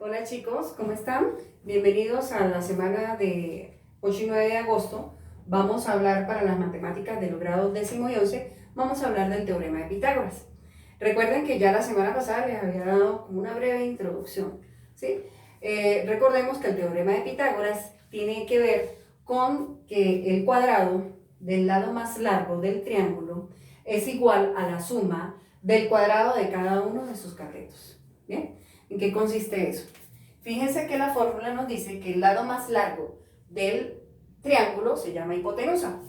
Hola chicos, ¿cómo están? Bienvenidos a la semana de 8 y 9 de agosto. Vamos a hablar para las matemáticas de los grados 10º y 11, vamos a hablar del teorema de Pitágoras. Recuerden que ya la semana pasada les había dado como una breve introducción, ¿sí? Recordemos que el teorema de Pitágoras tiene que ver con que el cuadrado del lado más largo del triángulo es igual a la suma del cuadrado de cada uno de sus catetos. ¿Bien? ¿En qué consiste eso? Fíjense que la fórmula nos dice que el lado más largo del triángulo se llama hipotenusa.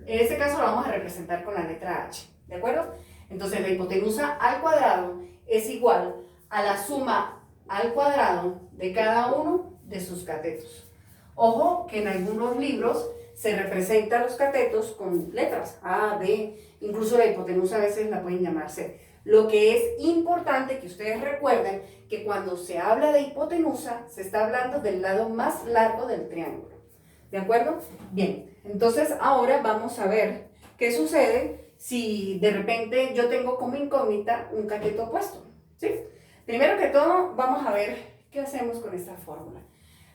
En este caso lo vamos a representar con la letra H, ¿de acuerdo? Entonces la hipotenusa al cuadrado es igual a la suma al cuadrado de cada uno de sus catetos. Ojo que en algunos libros se representan los catetos con letras A, B, incluso la hipotenusa a veces la pueden llamar C. Lo que es importante que ustedes recuerden que cuando se habla de hipotenusa se está hablando del lado más largo del triángulo. ¿De acuerdo? Bien, entonces ahora vamos a ver qué sucede si de repente yo tengo como incógnita un cateto opuesto. ¿Sí? Primero que todo vamos a ver qué hacemos con esta fórmula.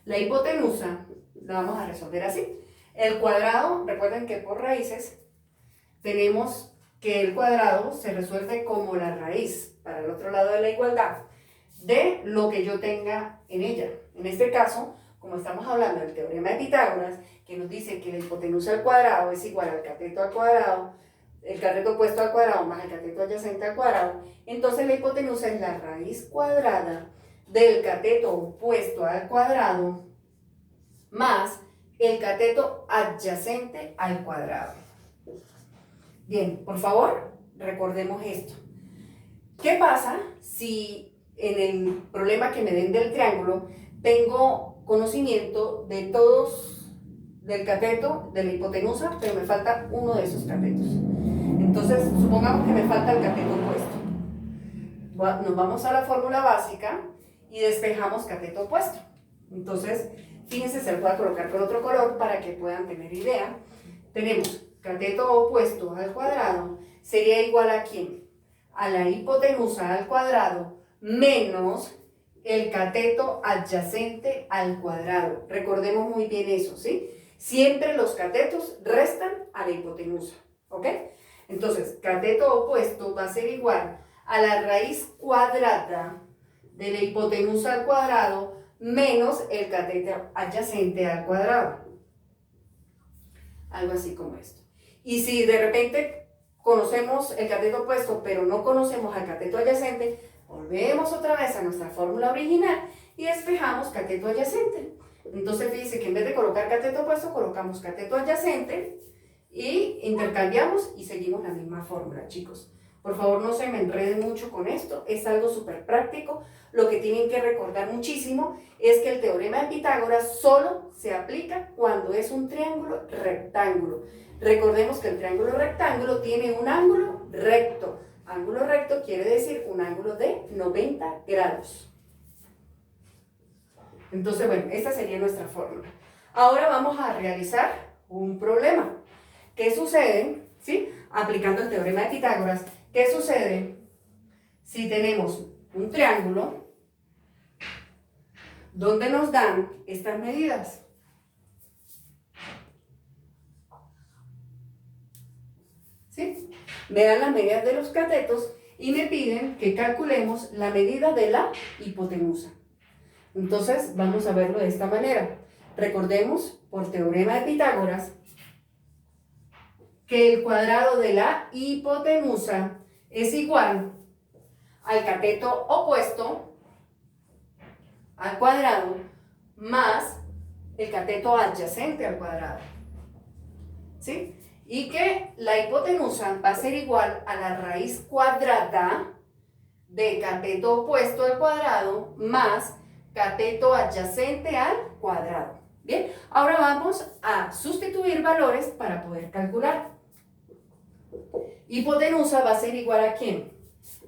La hipotenusa la vamos a resolver así. El cuadrado, recuerden que por raíces tenemos que el cuadrado se resuelve como la raíz, para el otro lado de la igualdad, de lo que yo tenga en ella. En este caso, como estamos hablando del teorema de Pitágoras, que nos dice que la hipotenusa al cuadrado es igual al cateto al cuadrado, el cateto opuesto al cuadrado más el cateto adyacente al cuadrado, entonces la hipotenusa es la raíz cuadrada del cateto opuesto al cuadrado más el cateto adyacente al cuadrado. Bien, por favor, recordemos esto. ¿Qué pasa si en el problema que me den del triángulo tengo conocimiento de todos del cateto, de la hipotenusa, pero me falta uno de esos catetos? Entonces, supongamos que me falta el cateto opuesto. Nos vamos a la fórmula básica y despejamos cateto opuesto. Entonces, fíjense, se lo voy a colocar con otro color para que puedan tener idea. Tenemos cateto opuesto al cuadrado sería igual a ¿quién? A la hipotenusa al cuadrado menos el cateto adyacente al cuadrado. Recordemos muy bien eso, ¿sí? Siempre los catetos restan a la hipotenusa, ¿ok? Entonces, cateto opuesto va a ser igual a la raíz cuadrada de la hipotenusa al cuadrado menos el cateto adyacente al cuadrado. Algo así como esto. Y si de repente conocemos el cateto opuesto, pero no conocemos al cateto adyacente, volvemos otra vez a nuestra fórmula original y despejamos cateto adyacente. Entonces fíjense que en vez de colocar cateto opuesto, colocamos cateto adyacente y intercambiamos y seguimos la misma fórmula, chicos. Por favor, no se me enreden mucho con esto, es algo súper práctico. Lo que tienen que recordar muchísimo es que el teorema de Pitágoras solo se aplica cuando es un triángulo rectángulo. Recordemos que el triángulo rectángulo tiene un ángulo recto. Ángulo recto quiere decir un ángulo de 90 grados. Entonces, bueno, esta sería nuestra fórmula. Ahora vamos a realizar un problema. ¿Qué sucede? ¿Sí? Aplicando el teorema de Pitágoras, ¿qué sucede si tenemos un triángulo donde nos dan estas medidas? ¿Sí? Me dan las medidas de los catetos y me piden que calculemos la medida de la hipotenusa. Entonces, vamos a verlo de esta manera. Recordemos, por teorema de Pitágoras, que el cuadrado de la hipotenusa es igual al cateto opuesto al cuadrado más el cateto adyacente al cuadrado. ¿Sí? Y que la hipotenusa va a ser igual a la raíz cuadrada de cateto opuesto al cuadrado más cateto adyacente al cuadrado. Bien, ahora vamos a sustituir valores para poder calcular. Hipotenusa va a ser igual a ¿quién?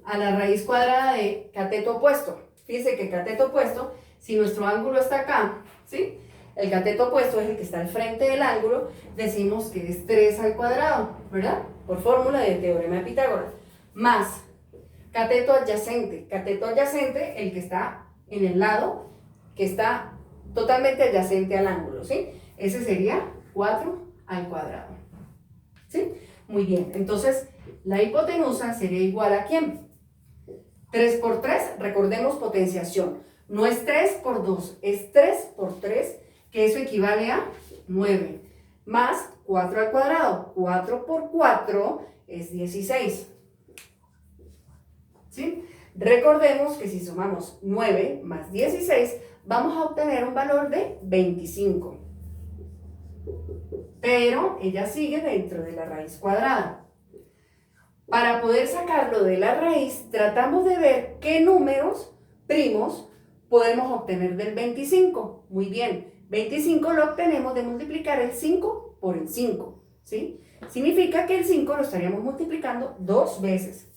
A la raíz cuadrada de cateto opuesto. Fíjense que el cateto opuesto, si nuestro ángulo está acá, ¿sí? El cateto opuesto es el que está al frente del ángulo, decimos que es 3 al cuadrado, ¿verdad? Por fórmula del teorema de Pitágoras. Más cateto adyacente, el que está en el lado que está totalmente adyacente al ángulo, ¿sí? Ese sería 4 al cuadrado, ¿sí? Muy bien, entonces la hipotenusa sería igual a ¿quién? 3 por 3, recordemos potenciación. No es 3 por 2, es 3 por 3, que eso equivale a 9, más 4 al cuadrado. 4 por 4 es 16, ¿sí? Recordemos que si sumamos 9 más 16, vamos a obtener un valor de 25. Pero ella sigue dentro de la raíz cuadrada. Para poder sacarlo de la raíz, tratamos de ver qué números primos podemos obtener del 25. Muy bien, 25 lo obtenemos de multiplicar el 5 por el 5, ¿sí? Significa que el 5 lo estaríamos multiplicando 2 veces.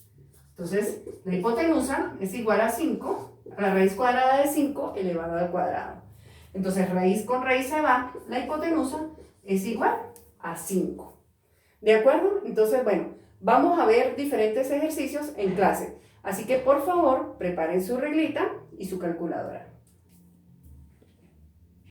Entonces, la hipotenusa es igual a 5, a la raíz cuadrada de 5 elevado al cuadrado. Entonces, raíz con raíz se va, la hipotenusa es igual a 5. ¿De acuerdo? Entonces, bueno, vamos a ver diferentes ejercicios en clase. Así que, por favor, preparen su reglita y su calculadora.